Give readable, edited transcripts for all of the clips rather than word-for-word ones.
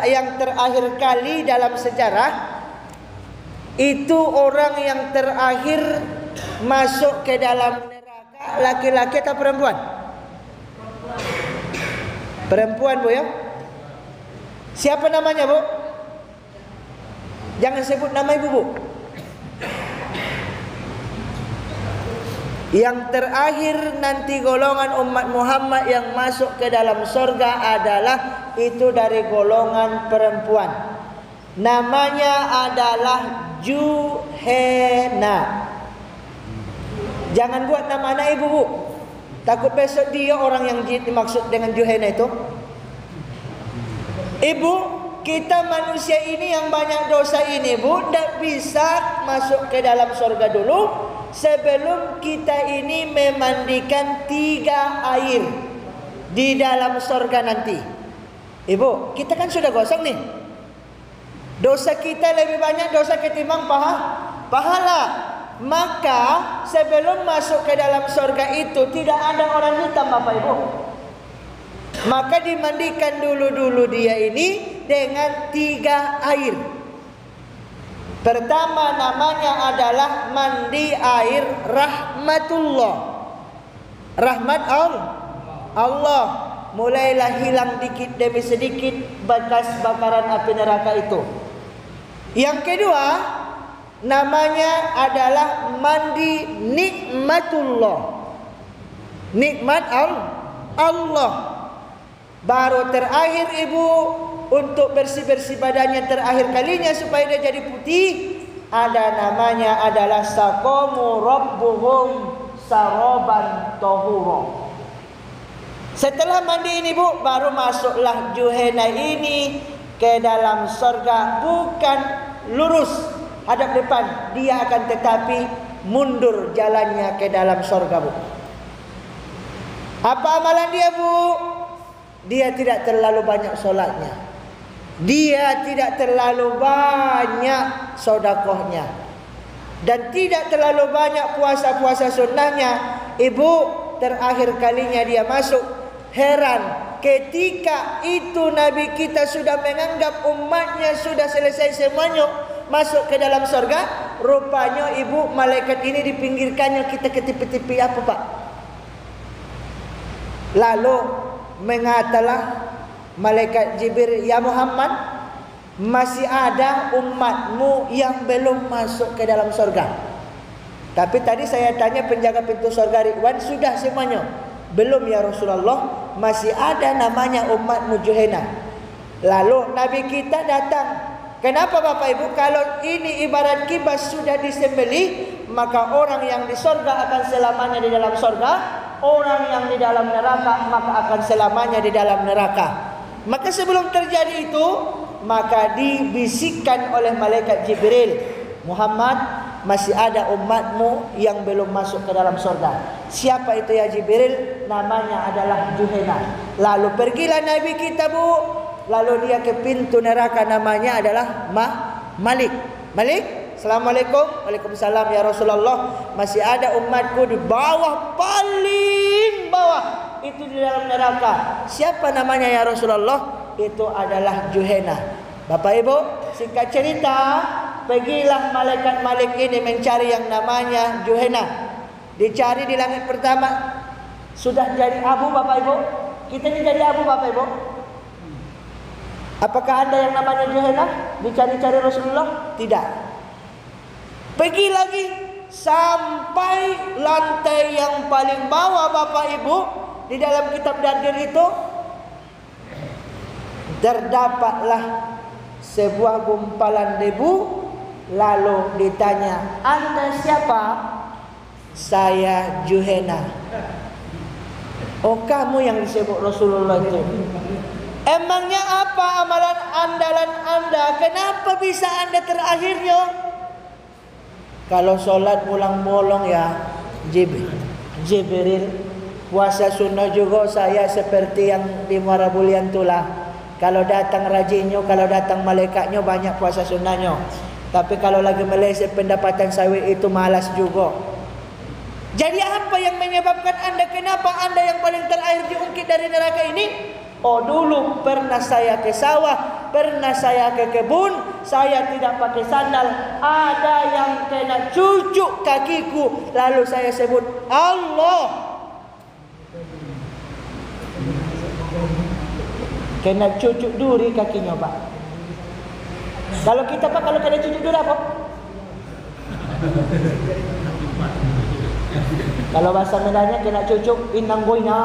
yang terakhir kali dalam sejarah itu orang yang terakhir masuk ke dalam neraka laki-laki atau perempuan? Perempuan, Bu ya. Siapa namanya, Bu? Jangan sebut nama ibu, Bu. Yang terakhir nanti golongan umat Muhammad yang masuk ke dalam surga adalah itu dari golongan perempuan. Namanya adalah Juhena. Jangan buat nama anak ibu, Bu. Takut besok dia orang yang dimaksud dengan Juhena itu. Ibu, kita manusia ini yang banyak dosa ini, Bu, tidak bisa masuk ke dalam surga dulu sebelum kita ini memandikan 3 air di dalam surga nanti. Ibu, kita kan sudah gosong nih. Dosa kita lebih banyak dosa ketimbang pahala. Maka sebelum masuk ke dalam surga itu tidak ada orang hitam, Bapak Ibu. Maka dimandikan dulu dia ini dengan 3 air. Pertama namanya adalah mandi air rahmatullah. Rahmat Allah. Mulailah hilang dikit demi sedikit bekas bakaran api neraka itu. Yang kedua namanya adalah mandi nikmatullah. Nikmat Allah. Baru terakhir ibu untuk bersih-bersih badannya terakhir kalinya supaya dia jadi putih, ada namanya adalah saqamu rabbuhum saraban tahura. Setelah mandi ini, Bu, baru masuklah Juhena ini ke dalam surga. Bukan lurus hadap depan, dia akan tetapi mundur jalannya ke dalam surga, Bu. Apa amalan dia, Bu? Dia tidak terlalu banyak solatnya. Dia tidak terlalu banyak sedekahnya. Dan tidak terlalu banyak puasa-puasa sunnahnya. Ibu, terakhir kalinya dia masuk. Heran, ketika itu Nabi kita sudah menganggap umatnya sudah selesai semuanya masuk ke dalam surga. Rupanya ibu, malaikat ini dipinggirkannya kita ke tepi-tepi apa, Pak? Lalu mengatalah malaikat Jibril, ya Muhammad, masih ada umatmu yang belum masuk ke dalam surga. Tapi tadi saya tanya penjaga pintu surga Ridwan, sudah semuanya? Belum ya Rasulullah, masih ada namanya umatmu Juhena. Lalu Nabi kita datang. Kenapa Bapak Ibu? Kalau ini ibarat kibas sudah disembelih, maka orang yang di surga akan selamanya di dalam surga. Orang yang di dalam neraka maka akan selamanya di dalam neraka. Maka sebelum terjadi itu, maka dibisikkan oleh malaikat Jibril, Muhammad, masih ada umatmu yang belum masuk ke dalam surga. Siapa itu ya Jibril? Namanya adalah Juhena. Lalu pergilah Nabi kita, Bu. Lalu dia ke pintu neraka, namanya adalah Malik. Assalamualaikum. Waalaikumsalam ya Rasulullah. Masih ada umatku di bawah, paling bawah itu di dalam neraka. Siapa namanya ya Rasulullah? Itu adalah Juhena. Bapak Ibu, singkat cerita, pergilah malaikat Malik ini mencari yang namanya Juhena. Dicari di langit pertama, sudah jadi abu, Bapak Ibu. Kita ini jadi abu, Bapak Ibu. Apakah ada yang namanya Juhena? Dicari-cari Rasulullah? Tidak. Pergi lagi sampai lantai yang paling bawah, Bapak Ibu. Di dalam kitab Dardir itu terdapatlah sebuah gumpalan debu. Lalu ditanya, Anda siapa? Saya Juhena. Oh, kamu yang disebut Rasulullah itu. Emangnya apa amalan andalan Anda? Kenapa bisa Anda terakhirnya? Kalau sholat pulang bolong ya Jibril. Puasa sunnah juga saya seperti yang di Marabulian itulah. Kalau datang rajinnya, kalau datang malaikatnya, banyak puasa sunnahnya. Tapi kalau lagi meleset pendapatan sawit itu malas juga. Jadi apa yang menyebabkan anda, kenapa anda yang paling terakhir diungkit dari neraka ini? Oh, dulu pernah saya ke sawah, pernah saya ke kebun, saya tidak pakai sandal, ada yang kena cucuk kakiku, lalu saya sebut Allah. Kena cucuk duri kakinya, Pak. Kalau kita, Pak, kalau kena cucuk duri apa? Kalau bahasa Medannya kena cucuk inang goyna.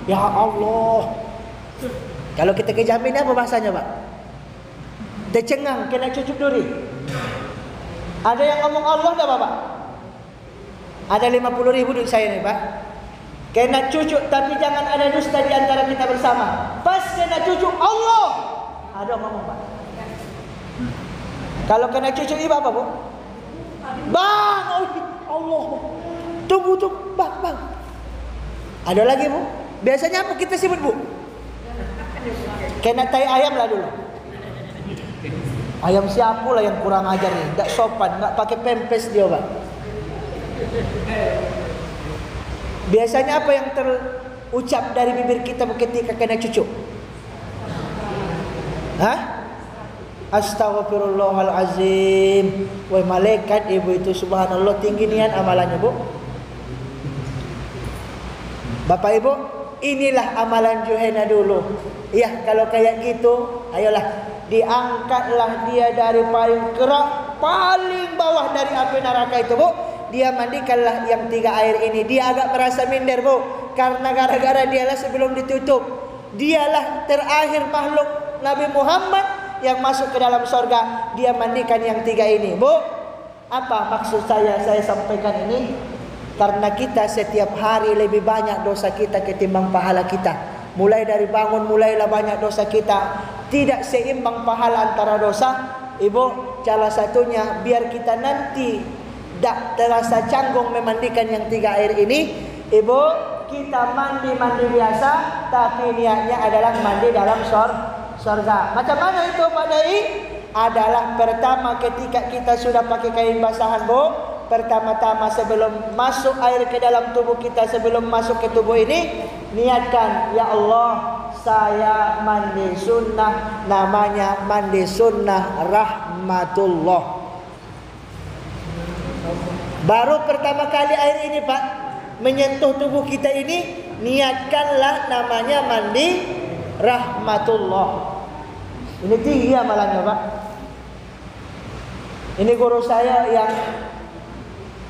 Ya Allah. Kalau kita ke Jambi apa bahasanya, Pak? Tercengang, kena cucuk duri. Ada yang ngomong Allah enggak, Bapak? Ada 50.000 duit saya nih, Pak. Kena cucuk, tapi jangan ada dusta di antara kita bersama. Pas kena cucuk Allah, ada ngomong, Pak. Kalau kena cucuk ibu apa, Bu? Bang, Allah. Tunggu, bang. Ada lagi, Bu? Biasanya apa kita sebut, Bu? Kena tai ayam lah dulu. Ayam siapa lah yang kurang ajar nih? Tak sopan, tak pakai pempes dia, Pak. Biasanya apa yang terucap dari bibir kita ketika kena cucuk? Hah? Astaghfirullahalazim. Wah, malaikat ibu itu subhanallah tinggi nian amalannya, Bu. Bapak Ibu, inilah amalan Juhayna dulu. Ya, kalau kayak gitu, ayolah diangkatlah dia dari payung kerak paling bawah dari api neraka itu, Bu. Dia mandikanlah yang 3 air ini. Dia agak merasa minder, Bu, karena gara-gara dialah sebelum ditutup, dialah terakhir makhluk Nabi Muhammad yang masuk ke dalam sorga. Dia mandikan yang 3 ini, Bu. Apa maksud saya sampaikan ini? Karena kita setiap hari lebih banyak dosa kita ketimbang pahala kita. Mulai dari bangun, mulailah banyak dosa kita. Tidak seimbang pahala antara dosa. Ibu, salah satunya biar kita nanti tak terasa canggung memandikan yang 3 air ini. Ibu, kita mandi biasa, tapi niatnya adalah mandi dalam surga. Macam mana itu, Pak Dai? Adalah pertama ketika kita sudah pakai kain basahan, Bu. Pertama-tama sebelum masuk air ke dalam tubuh kita, sebelum masuk ke tubuh ini, niatkan, ya Allah, saya mandi sunnah, namanya mandi sunnah rahmatullah. Baru pertama kali air ini, Pak, menyentuh tubuh kita ini, niatkanlah namanya mandi rahmatullah. Ini tinggi amalannya, Pak. Ini guru saya yang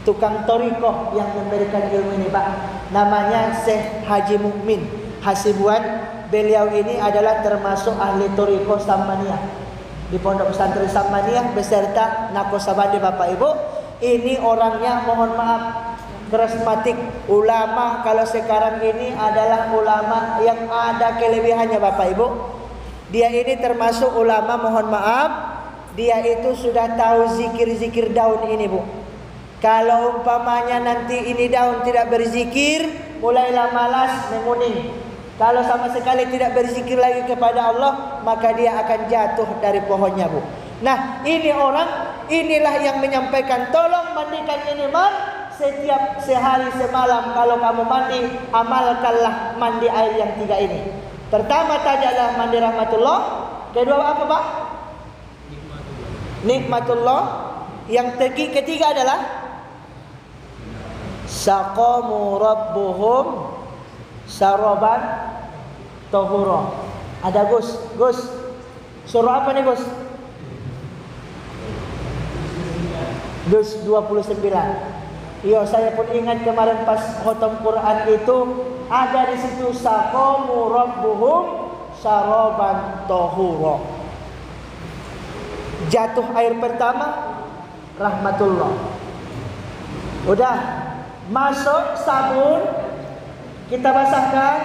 tukang torikoh yang memberikan ilmu ini, Pak. Namanya Syekh Haji Mukmin Hasibuan. Beliau ini adalah termasuk ahli torikoh Samaniyah di Pondok Pesantren Samaniyah beserta Nakosabandi, Bapak Ibu. Ini orangnya, mohon maaf, karismatik, ulama. Kalau sekarang ini adalah ulama yang ada kelebihannya, Bapak Ibu. Dia ini termasuk ulama, mohon maaf, dia itu sudah tahu zikir-zikir daun ini, Bu. Kalau umpamanya nanti ini daun tidak berzikir, mulailah malas menguning. Kalau sama sekali tidak berzikir lagi kepada Allah, maka dia akan jatuh dari pohonnya, Bu. Nah, ini orang, inilah yang menyampaikan, tolong mandikan ini, Mar. Setiap sehari semalam kalau kamu mandi, amalkanlah mandi air yang 3 ini. Pertama tadi adalah mandi rahmatullah. Kedua apa, Pak? Nikmatullah. Yang ketiga adalah saqamu rabbuhum saraban tahura. Ada Gus. Surah apa nih, Gus? Gus 29. Iya, saya pun ingat kemarin pas khatam Quran itu ada di situ saqamu rabbuhum saraban tahura. Jatuh air pertama rahmatullah. Udah masuk sabun, kita basahkan.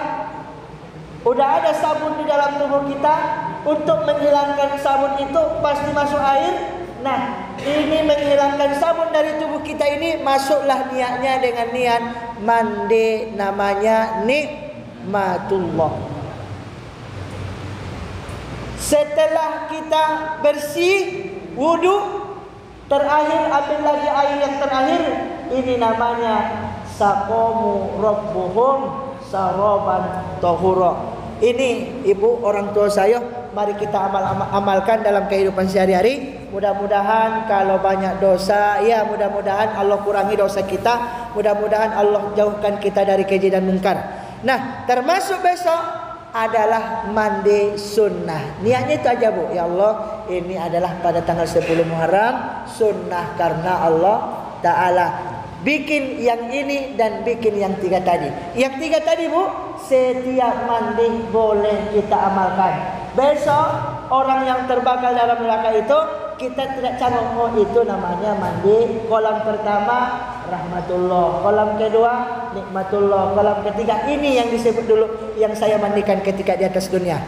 Udah ada sabun di dalam tubuh kita. Untuk menghilangkan sabun itu pasti masuk air. Nah, ini menghilangkan sabun dari tubuh kita ini, masuklah niatnya dengan niat mandi, namanya nikmatullah. Setelah kita bersih wudu, terakhir ambil lagi air yang terakhir. Ini namanya saqamu rabbuhum saraban tahura. Ini ibu orang tua saya, mari kita amalkan dalam kehidupan sehari-hari. Mudah-mudahan kalau banyak dosa, ya mudah-mudahan Allah kurangi dosa kita. Mudah-mudahan Allah jauhkan kita dari keji dan mungkar. Nah, termasuk besok adalah mandi sunnah. Niatnya itu aja bu. Ya Allah, ini adalah pada tanggal 10 Muharram, sunnah karena Allah Ta'ala. Bikin yang ini dan bikin yang 3 tadi. Yang 3 tadi bu, setiap mandi boleh kita amalkan. Besok orang yang terbakar dalam neraka itu, kita tidak canggih, oh itu namanya mandi kolam pertama rahmatullah, kolam kedua nikmatullah, kolam ketiga ini yang disebut dulu yang saya mandikan ketika di atas dunia.